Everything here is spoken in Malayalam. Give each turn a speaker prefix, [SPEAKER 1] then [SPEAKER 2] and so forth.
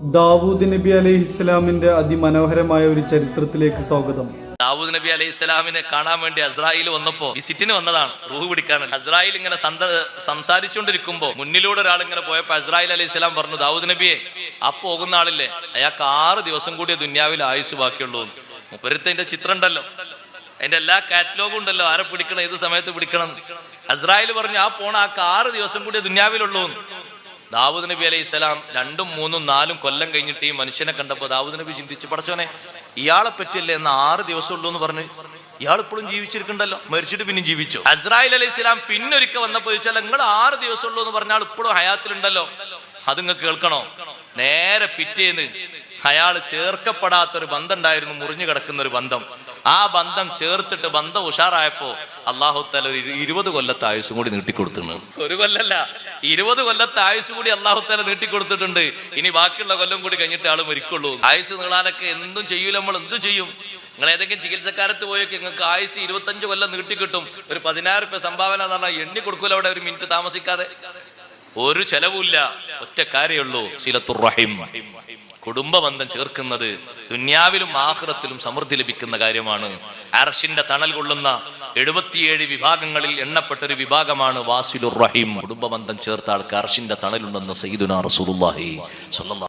[SPEAKER 1] ദാവൂദ് നബി അലൈഹിസ്സലാമിന്റെ അതിമനോഹരമായ ഒരു ചരിത്രത്തിലേക്ക് സ്വാഗതം.
[SPEAKER 2] ദാവൂദ് നബി അലൈഹിസ്സലാമിനെ കാണാൻ വേണ്ടി അസ്രായിൽ വന്നപ്പോ വിസിറ്റിന് വന്നതാണ്, റൂഹ് പിടിക്കാൻ. അസ്രായിൽ ഇങ്ങനെ സംസാരിച്ചുകൊണ്ടിരിക്കുമ്പോ മുന്നിലൂടെ ഒരാൾ ഇങ്ങനെ പോയപ്പോ അസ്രായിൽ അലൈഹിസ്സലാം പറഞ്ഞു, ദാവൂദ് നബിയെ, ആ പോകുന്ന ആളില്ലേ, അയാൾക്ക് 6 ദിവസം കൂടിയ ദുന്യാവിൽ ആയുസ് ബാക്കിയുള്ളൂ. മുപ്പരത്തിന്റെ ചിത്രം ഉണ്ടല്ലോ, അതിന്റെ എല്ലാ കാറ്റലോഗും ഉണ്ടല്ലോ, ആരെ പിടിക്കണം, ഏത് സമയത്ത് പിടിക്കണം. അസ്രായിൽ പറഞ്ഞു, ആ പോണ ആൾക്ക് 6 ദിവസം കൂടിയ ദുന്യാവിലുള്ളൂ. ദാവൂദ് നബി അലൈഹി സ്വലാം 2, 3, 4 കൊല്ലം കഴിഞ്ഞിട്ട് ഈ മനുഷ്യനെ കണ്ടപ്പോ ദാവൂദ് നബി ചിന്തിച്ചു, പടച്ചോനെ, ഇയാളെ പറ്റിയല്ലേ എന്ന് 6 ദിവസം ഉള്ളൂ എന്ന് പറഞ്ഞ്, ഇയാൾ ഇപ്പോഴും ജീവിച്ചിരിക്കണ്ടല്ലോ, മരിച്ചിട്ട് പിന്നെ ജീവിച്ചു. അസ്രായിൽ അലൈഹി സ്വലാം പിന്നൊരിക്കൽ വന്നപ്പോ ചോദിച്ചാൽ, നിങ്ങൾ 6 ദിവസം ഉള്ളൂ എന്ന് പറഞ്ഞാൽ ഇപ്പോഴും ഹയാത്തിലുണ്ടല്ലോ, അത് നിങ്ങൾക്ക് കേൾക്കണോ? നേരെ പിറ്റേന്ന് അയാൾ ചേർക്കപ്പെടാത്തൊരു ബന്ധം ഉണ്ടായിരുന്നു, മുറിഞ്ഞു കിടക്കുന്ന ഒരു ബന്ധം. ആ ബന്ധം ചേർത്തിട്ട് ബന്ധം ഉഷാറായപ്പോ അല്ലാഹു തആല ഒരു 20 കൊല്ലത്തെ ആയുസ്സും കൂടി നീട്ടിക്കൊടുത്തിട്ടുണ്ട്. 1 കൊല്ലല്ല, 20 കൊല്ലത്തെ ആയുസ് കൂടി അല്ലാഹു തആല നീട്ടിക്കൊടുത്തിട്ടുണ്ട്. ഇനി ബാക്കിയുള്ള കൊല്ലം കൂടി കഴിഞ്ഞിട്ട് ആള് മരിക്കുള്ളൂ. ആയുസ് നീളാനൊക്കെ എന്തും ചെയ്യൂല, നമ്മൾ എന്തും ചെയ്യും. നിങ്ങൾ ഏതെങ്കിലും ചികിത്സക്കാരത്ത് പോയൊക്കെ നിങ്ങൾക്ക് ആയുസ് 25 കൊല്ലം നീട്ടിക്കിട്ടും. ഒരു 10,000 രൂപ സംഭാവന എന്ന് പറഞ്ഞാൽ എണ്ണി കൊടുക്കൂല അവിടെ, ഒരു മിനിറ്റ് താമസിക്കാതെ. ഒരു ചെലവുമില്ല, ഒറ്റ കാര്യമുള്ളൂ, സിലത്തുർ റഹീം. കുടുംബബന്ധം ചേർക്കുന്നത് ദുന്യാവിലും ആഖിറത്തിലും സമൃദ്ധി ലഭിക്കുന്ന കാര്യമാണ്. അർശിന്റെ തണൽ കൊള്ളുന്ന 77 വിഭാഗങ്ങളിൽ എണ്ണപ്പെട്ട ഒരു വിഭാഗമാണ് വാസിലുർ റഹീം. കുടുംബബന്ധം ചേർത്ത ആൾക്ക് അർശിന്റെ തണലുണ്ടെന്ന് സയ്യിദുനാ റസൂലുള്ളാഹി സ്വല്ലല്ലാഹു